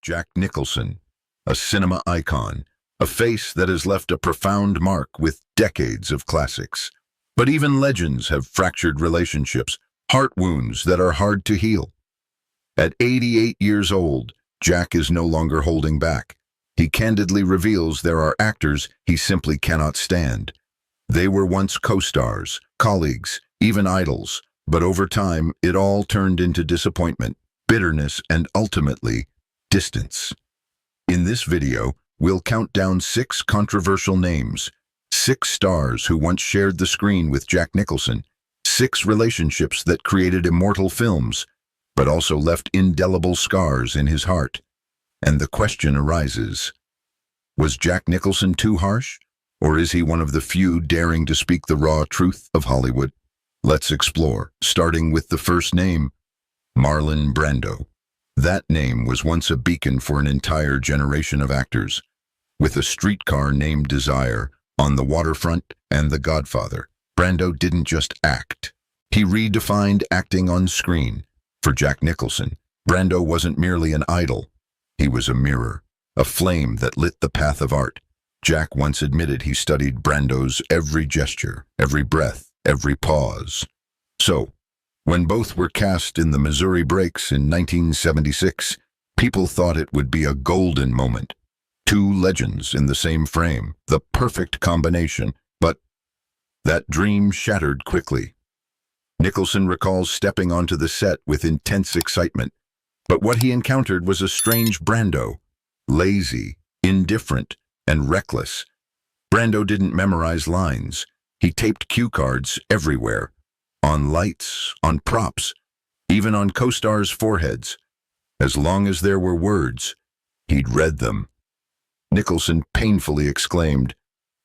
Jack Nicholson, a cinema icon, a face that has left a profound mark with decades of classics. But even legends have fractured relationships, heart wounds that are hard to heal. At 88 years old, Jack is no longer holding back. He candidly reveals there are actors he simply cannot stand. They were once co-stars, colleagues, even idols, but over time it all turned into disappointment, bitterness, and ultimately, distance. In this video, we'll count down 6 controversial names, 6 stars who once shared the screen with Jack Nicholson, 6 relationships that created immortal films, but also left indelible scars in his heart. And the question arises, was Jack Nicholson too harsh? Or is he one of the few daring to speak the raw truth of Hollywood? Let's explore, starting with the first name, Marlon Brando. That name was once a beacon for an entire generation of actors. With A Streetcar Named Desire, On the Waterfront, and The Godfather, Brando didn't just act. He redefined acting on screen. For Jack Nicholson, Brando wasn't merely an idol. He was a mirror, a flame that lit the path of art. Jack once admitted he studied Brando's every gesture, every breath, every pause. So, when both were cast in the Missouri Breaks in 1976, people thought it would be a golden moment. 2 legends in the same frame, the perfect combination, but that dream shattered quickly. Nicholson recalls stepping onto the set with intense excitement, but what he encountered was a strange Brando, lazy, indifferent, and reckless. Brando didn't memorize lines. He taped cue cards everywhere, on lights, on props, even on co-stars' foreheads. As long as there were words, he'd read them. Nicholson painfully exclaimed,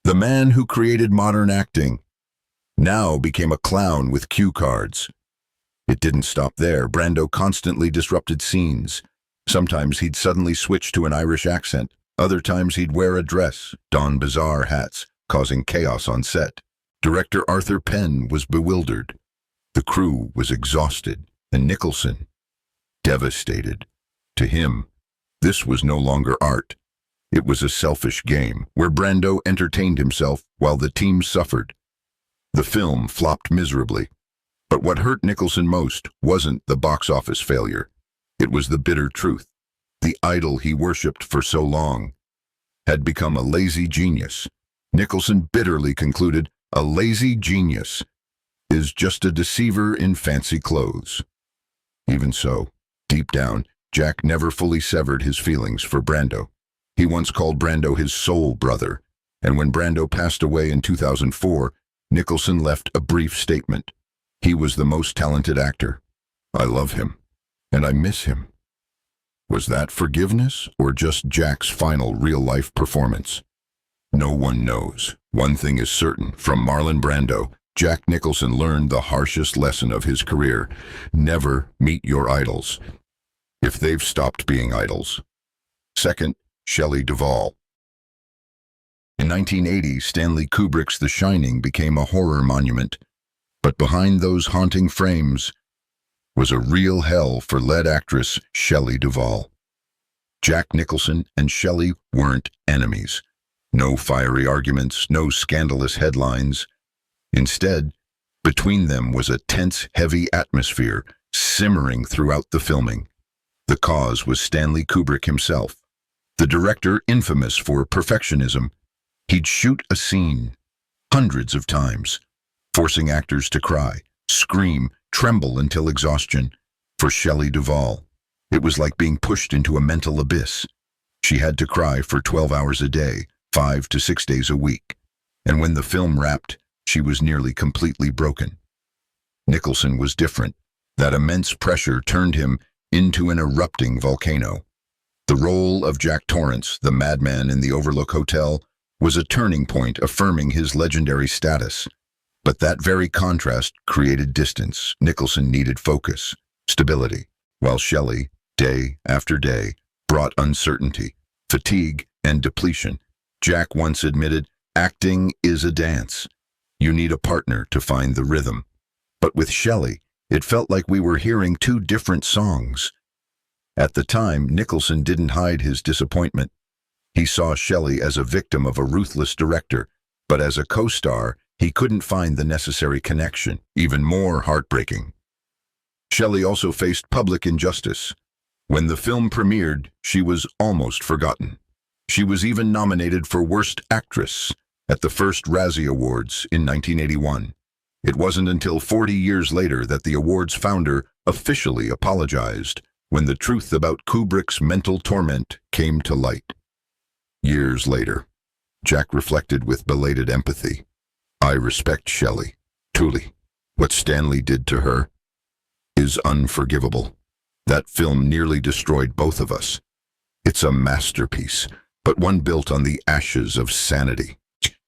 "The man who created modern acting now became a clown with cue cards." It didn't stop there. Brando constantly disrupted scenes. Sometimes he'd suddenly switch to an Irish accent. Other times he'd wear a dress, don bizarre hats, causing chaos on set. Director Arthur Penn was bewildered. The crew was exhausted, and Nicholson, devastated. To him, this was no longer art. It was a selfish game, where Brando entertained himself while the team suffered. The film flopped miserably. But what hurt Nicholson most wasn't the box office failure. It was the bitter truth. The idol he worshipped for so long had become a lazy genius. Nicholson bitterly concluded, "A lazy genius is just a deceiver in fancy clothes." Even so, deep down, Jack never fully severed his feelings for Brando. He once called Brando his soul brother, and when Brando passed away in 2004, Nicholson left a brief statement. He was the most talented actor. I love him, and I miss him. Was that forgiveness, or just Jack's final real-life performance? No one knows. One thing is certain, from Marlon Brando, Jack Nicholson learned the harshest lesson of his career. Never meet your idols, if they've stopped being idols. Second, Shelley Duvall. In 1980, Stanley Kubrick's The Shining became a horror monument, but behind those haunting frames was a real hell for lead actress Shelley Duvall. Jack Nicholson and Shelley weren't enemies. No fiery arguments, no scandalous headlines. Instead, between them was a tense, heavy atmosphere simmering throughout the filming. The cause was Stanley Kubrick himself, the director infamous for perfectionism. He'd shoot a scene hundreds of times, forcing actors to cry, scream, tremble until exhaustion. For Shelley Duvall, it was like being pushed into a mental abyss. She had to cry for 12 hours a day, 5 to 6 days a week. And when the film wrapped, she was nearly completely broken. Nicholson was different. That immense pressure turned him into an erupting volcano. The role of Jack Torrance, the madman in the Overlook Hotel, was a turning point affirming his legendary status. But that very contrast created distance. Nicholson needed focus, stability, while Shelley, day after day, brought uncertainty, fatigue, and depletion. Jack once admitted, "Acting is a dance. You need a partner to find the rhythm." But with Shelley, it felt like we were hearing 2 different songs. At the time, Nicholson didn't hide his disappointment. He saw Shelley as a victim of a ruthless director, but as a co-star, he couldn't find the necessary connection. Even more heartbreaking, Shelley also faced public injustice. When the film premiered, she was almost forgotten. She was even nominated for Worst Actress at the first Razzie Awards in 1981. It wasn't until 40 years later that the award's founder officially apologized, when the truth about Kubrick's mental torment came to light. Years later, Jack reflected with belated empathy. I respect Shelley, truly. What Stanley did to her is unforgivable. That film nearly destroyed both of us. It's a masterpiece, but one built on the ashes of sanity.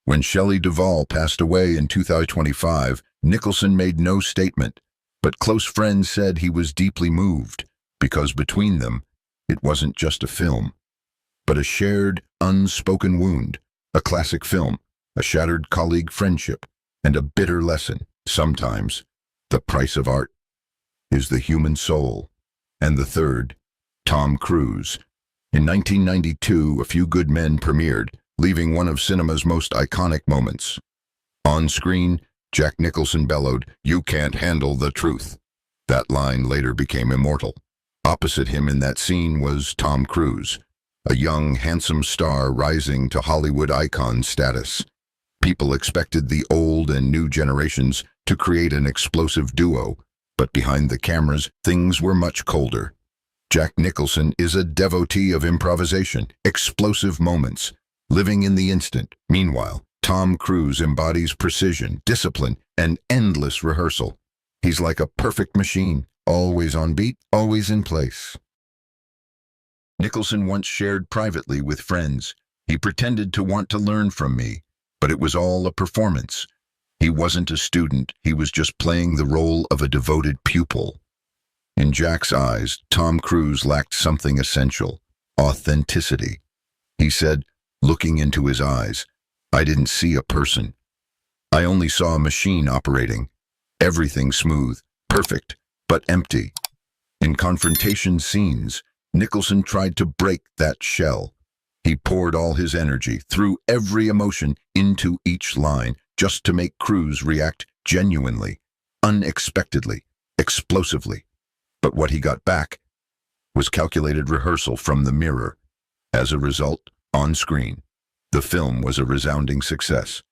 When Shelley Duvall passed away in 2025, Nicholson made no statement, but close friends said he was deeply moved, because between them, it wasn't just a film, but a shared, unspoken wound, a classic film, a shattered colleague friendship, and a bitter lesson. Sometimes, the price of art is the human soul. And the third, Tom Cruise. In 1992, A Few Good Men premiered, leaving one of cinema's most iconic moments. On screen, Jack Nicholson bellowed, "You can't handle the truth." That line later became immortal. Opposite him in that scene was Tom Cruise, a young, handsome star rising to Hollywood icon status. People expected the old and new generations to create an explosive duo, but behind the cameras, things were much colder. Jack Nicholson is a devotee of improvisation, explosive moments, living in the instant. Meanwhile, Tom Cruise embodies precision, discipline, and endless rehearsal. He's like a perfect machine, always on beat, always in place. Nicholson once shared privately with friends, "He pretended to want to learn from me, but it was all a performance. He wasn't a student, he was just playing the role of a devoted pupil." In Jack's eyes, Tom Cruise lacked something essential: authenticity. He said, looking into his eyes, "I didn't see a person. I only saw a machine operating. Everything smooth, perfect, but empty." In confrontation scenes, Nicholson tried to break that shell. He poured all his energy, threw every emotion into each line, just to make Cruise react genuinely, unexpectedly, explosively. But what he got back was calculated rehearsal from the mirror. As a result, on screen, the film was a resounding success.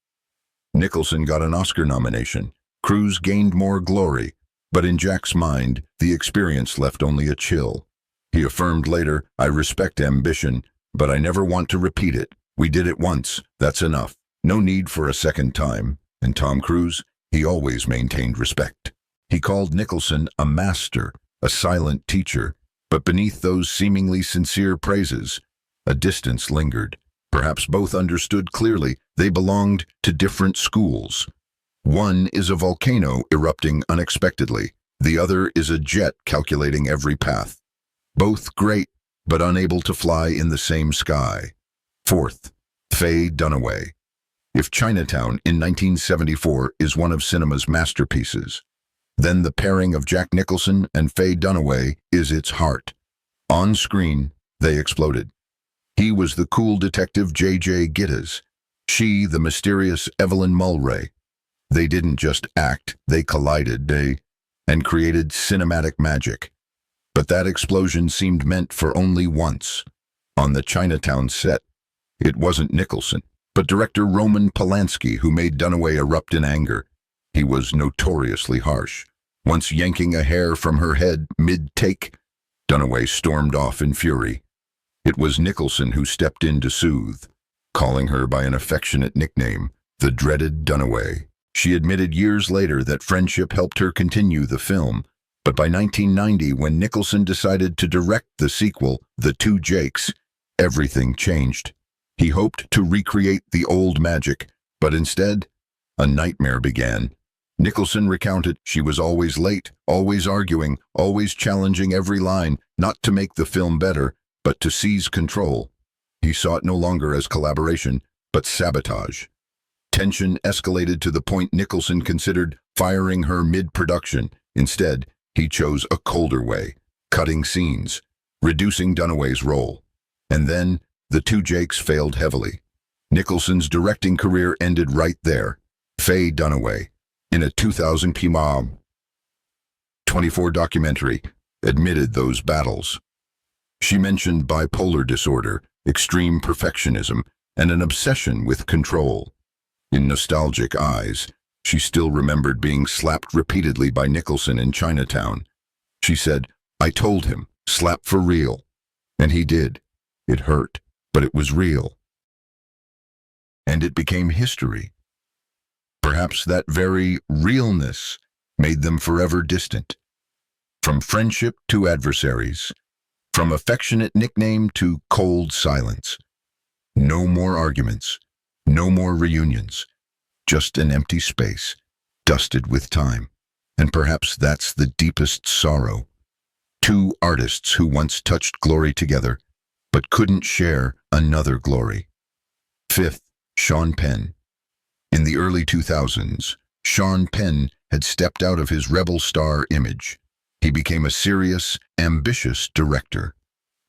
Nicholson got an Oscar nomination. Cruise gained more glory, but in Jack's mind, the experience left only a chill. He affirmed later, "I respect ambition, but I never want to repeat it. We did it once, that's enough. No need for a second time." And Tom Cruise, he always maintained respect. He called Nicholson a master, a silent teacher, but beneath those seemingly sincere praises, a distance lingered. Perhaps both understood clearly they belonged to different schools. One is a volcano erupting unexpectedly. The other is a jet calculating every path. Both great, but unable to fly in the same sky. Fourth, Faye Dunaway. If Chinatown in 1974 is one of cinema's masterpieces, then the pairing of Jack Nicholson and Faye Dunaway is its heart. On screen, they exploded. He was the cool detective J.J. Gittes, she the mysterious Evelyn Mulwray. They didn't just act, they collided, and created cinematic magic. But that explosion seemed meant for only once. On the Chinatown set, it wasn't Nicholson, but director Roman Polanski who made Dunaway erupt in anger. He was notoriously harsh. Once yanking a hair from her head mid-take, Dunaway stormed off in fury. It was Nicholson who stepped in to soothe, calling her by an affectionate nickname, the dreaded Dunaway. She admitted years later that friendship helped her continue the film, but by 1990, when Nicholson decided to direct the sequel, The Two Jakes, everything changed. He hoped to recreate the old magic, but instead, a nightmare began. Nicholson recounted, "She was always late, always arguing, always challenging every line, not to make the film better, but to seize control." He saw it no longer as collaboration, but sabotage. Tension escalated to the point Nicholson considered firing her mid-production. Instead, he chose a colder way, cutting scenes. reducing Dunaway's role. And then, the two Jakes failed heavily. Nicholson's directing career ended right there. Faye Dunaway, in a 2000 PMA 24 documentary, admitted those battles. She mentioned bipolar disorder, extreme perfectionism, and an obsession with control. In nostalgic eyes, she still remembered being slapped repeatedly by Nicholson in Chinatown. She said, "I told him, slap for real." And he did. It hurt, but it was real. And it became history. Perhaps that very realness made them forever distant. From friendship to adversaries, from affectionate nickname to cold silence. No more arguments, no more reunions, just an empty space, dusted with time. And perhaps that's the deepest sorrow. Two artists who once touched glory together, but couldn't share another glory. Fifth, Sean Penn. In the early 2000s, Sean Penn had stepped out of his rebel star image. He became a serious, ambitious director.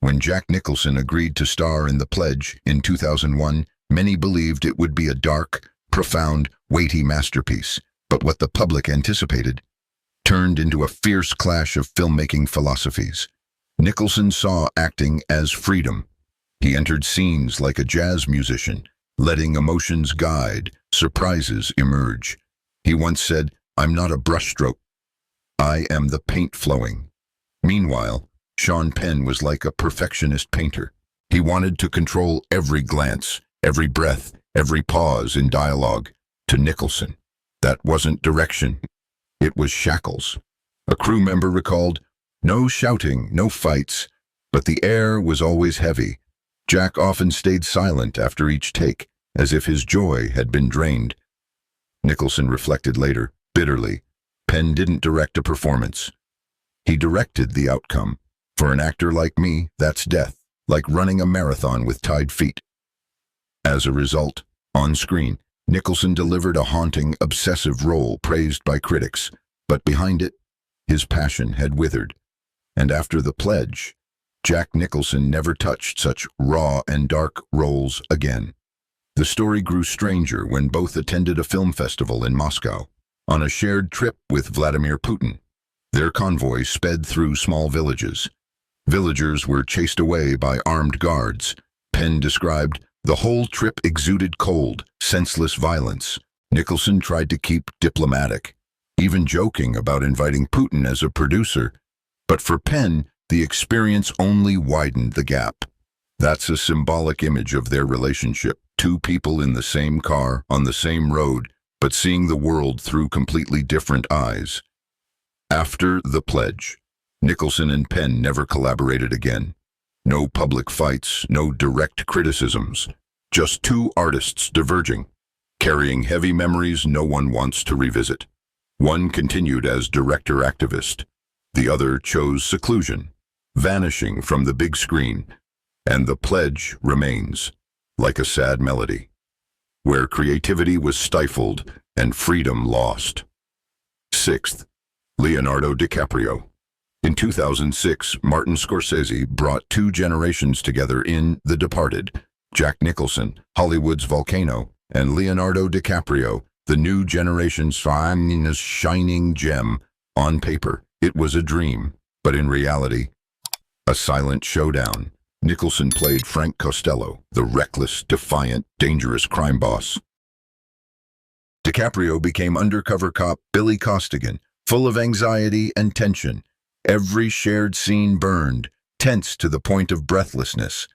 When Jack Nicholson agreed to star in The Pledge in 2001, many believed it would be a dark, profound, weighty masterpiece. But what the public anticipated turned into a fierce clash of filmmaking philosophies. Nicholson saw acting as freedom. He entered scenes like a jazz musician, letting emotions guide, surprises emerge. He once said, "I'm not a brushstroke. I am the paint flowing." Meanwhile, Sean Penn was like a perfectionist painter. He wanted to control every glance, every breath, every pause in dialogue. To Nicholson, that wasn't direction. It was shackles. A crew member recalled, "No shouting, no fights, but the air was always heavy." Jack often stayed silent after each take, as if his joy had been drained. Nicholson reflected later, bitterly, Penn didn't direct a performance. He directed the outcome. For an actor like me, that's death, like running a marathon with tied feet. As a result, on screen, Nicholson delivered a haunting, obsessive role praised by critics, but behind it, his passion had withered. And after The Pledge, Jack Nicholson never touched such raw and dark roles again. The story grew stranger when both attended a film festival in Moscow, on a shared trip with Vladimir Putin. Their convoy sped through small villages. Villagers were chased away by armed guards. Penn described, "The whole trip exuded cold, senseless violence." Nicholson tried to keep diplomatic, even joking about inviting Putin as a producer. But for Penn, the experience only widened the gap. That's a symbolic image of their relationship. Two people in the same car, on the same road, but seeing the world through completely different eyes. After The Pledge, Nicholson and Penn never collaborated again. No public fights, no direct criticisms. Just two artists diverging, carrying heavy memories no one wants to revisit. One continued as director-activist. The other chose seclusion, vanishing from the big screen. And The Pledge remains, like a sad melody, where creativity was stifled and freedom lost. Sixth, Leonardo DiCaprio. In 2006, Martin Scorsese brought two generations together in The Departed. Jack Nicholson, Hollywood's volcano, and Leonardo DiCaprio, the new generation's shining gem. On paper, it was a dream, but in reality, a silent showdown. Nicholson played Frank Costello, the reckless, defiant, dangerous crime boss. DiCaprio became undercover cop Billy Costigan, full of anxiety and tension. Every shared scene burned, tense to the point of breathlessness.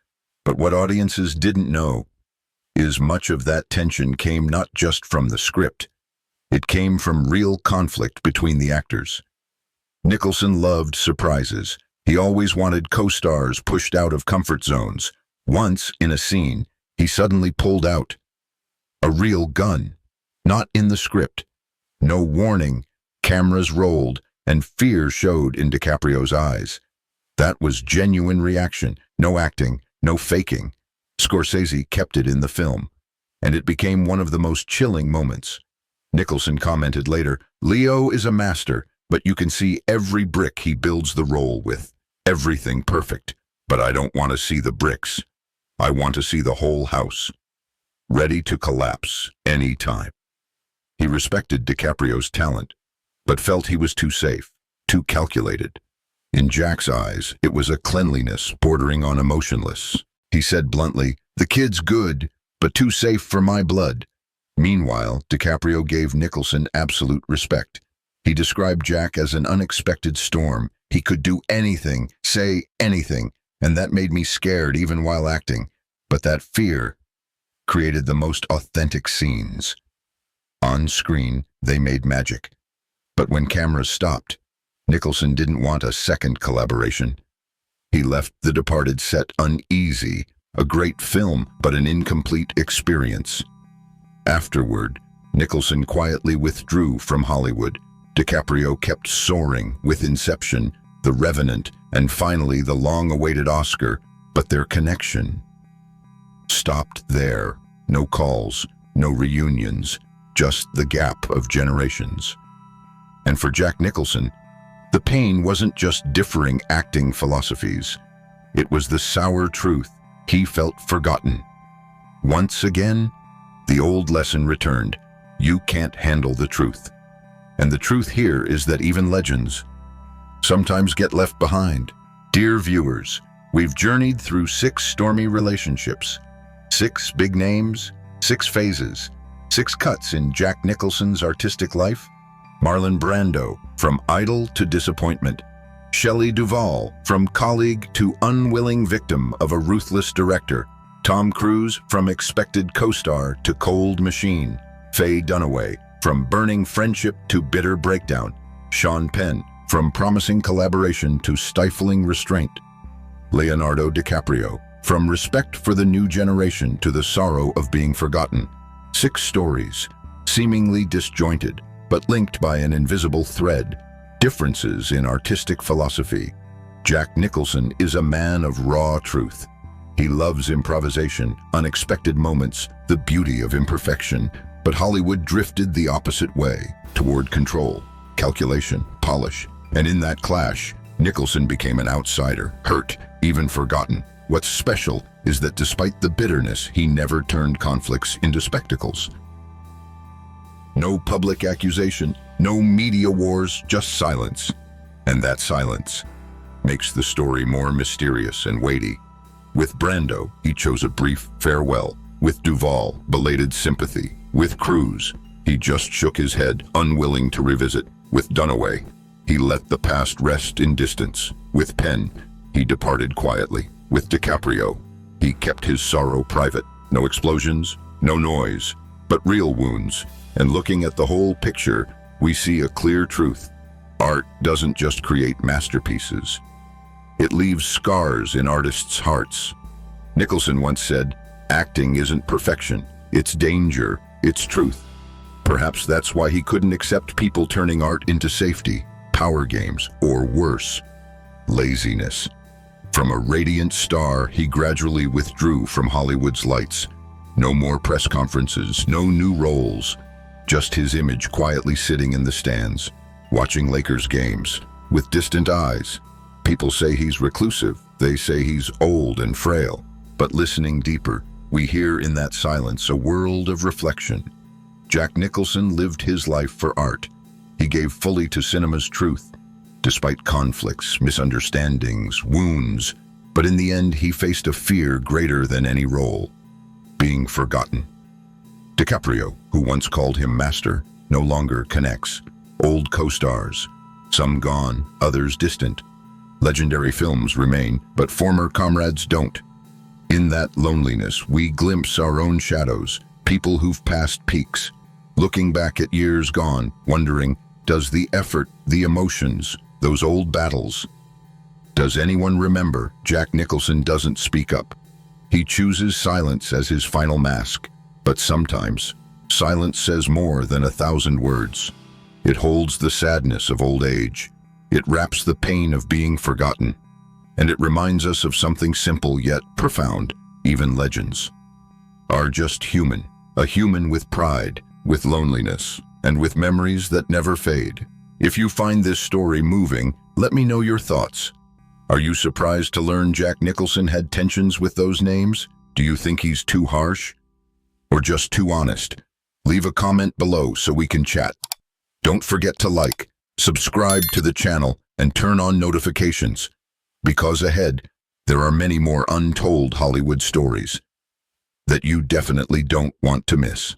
But what audiences didn't know is much of that tension came not just from the script. It came from real conflict between the actors. Nicholson loved surprises. He always wanted co-stars pushed out of comfort zones. Once, in a scene, he suddenly pulled out a real gun, not in the script. No warning, cameras rolled, and fear showed in DiCaprio's eyes. That was genuine reaction, no acting, no faking. Scorsese kept it in the film, and it became one of the most chilling moments. Nicholson commented later, "Leo is a master, but you can see every brick he builds the role with. Everything perfect. But I don't want to see the bricks. I want to see the whole house, ready to collapse any time. He respected DiCaprio's talent, but felt he was too safe, too calculated. In Jack's eyes, it was a cleanliness bordering on emotionless. He said bluntly, "The kid's good, but too safe for my blood." Meanwhile, DiCaprio gave Nicholson absolute respect. He described Jack as an unexpected storm. He could do anything, say anything, and that made me scared even while acting. But that fear created the most authentic scenes. On screen, they made magic. But when cameras stopped, Nicholson didn't want a second collaboration. He left The Departed set uneasy, a great film, but an incomplete experience. Afterward, Nicholson quietly withdrew from Hollywood. DiCaprio kept soaring with Inception, The Revenant, and finally the long-awaited Oscar, but their connection stopped there. No calls, no reunions, just the gap of generations. And for Jack Nicholson, the pain wasn't just differing acting philosophies. It was the sour truth. He felt forgotten. Once again, the old lesson returned. You can't handle the truth. And the truth here is that even legends sometimes get left behind. Dear viewers, we've journeyed through 6 stormy relationships, 6 big names, 6 phases, 6 cuts in Jack Nicholson's artistic life. Marlon Brando, from idol to disappointment. Shelley Duvall, from colleague to unwilling victim of a ruthless director. Tom Cruise, from expected co-star to cold machine. Faye Dunaway, from burning friendship to bitter breakdown. Sean Penn, from promising collaboration to stifling restraint. Leonardo DiCaprio, from respect for the new generation to the sorrow of being forgotten. 6 stories, seemingly disjointed, but linked by an invisible thread. Differences in artistic philosophy. Jack Nicholson is a man of raw truth. He loves improvisation, unexpected moments, the beauty of imperfection. But Hollywood drifted the opposite way, toward control, calculation, polish. And in that clash, Nicholson became an outsider, hurt, even forgotten. What's special is that despite the bitterness, he never turned conflicts into spectacles. No public accusation, no media wars, just silence. And that silence makes the story more mysterious and weighty. With Brando, he chose a brief farewell. With Duvall, belated sympathy. With Cruise, he just shook his head, unwilling to revisit. With Dunaway, he let the past rest in distance. With Penn, he departed quietly. With DiCaprio, he kept his sorrow private. No explosions, no noise, but real wounds. And looking at the whole picture, we see a clear truth. Art doesn't just create masterpieces. It leaves scars in artists' hearts. Nicholson once said, "Acting isn't perfection, it's danger, it's truth." Perhaps that's why he couldn't accept people turning art into safety, power games, or worse, laziness. From a radiant star, he gradually withdrew from Hollywood's lights. No more press conferences, no new roles. Just his image quietly sitting in the stands, watching Lakers games, with distant eyes. People say he's reclusive, they say he's old and frail. But listening deeper, we hear in that silence a world of reflection. Jack Nicholson lived his life for art. He gave fully to cinema's truth, despite conflicts, misunderstandings, wounds. But in the end, he faced a fear greater than any role: being forgotten. DiCaprio, who once called him master, no longer connects. Old co-stars, some gone, others distant. Legendary films remain, but former comrades don't. In that loneliness, we glimpse our own shadows, people who've passed peaks, looking back at years gone, wondering, does the effort, the emotions, those old battles, does anyone remember? Jack Nicholson doesn't speak up. He chooses silence as his final mask. But sometimes, silence says more than 1,000 words. It holds the sadness of old age. It wraps the pain of being forgotten. And it reminds us of something simple yet profound. Even legends are just human. A human with pride, with loneliness, and with memories that never fade. If you find this story moving, let me know your thoughts. Are you surprised to learn Jack Nicholson had tensions with those names? Do you think he's too harsh? Or just too honest? Leave a comment below so we can chat. Don't forget to like, subscribe to the channel, and turn on notifications, because ahead, there are many more untold Hollywood stories that you definitely don't want to miss.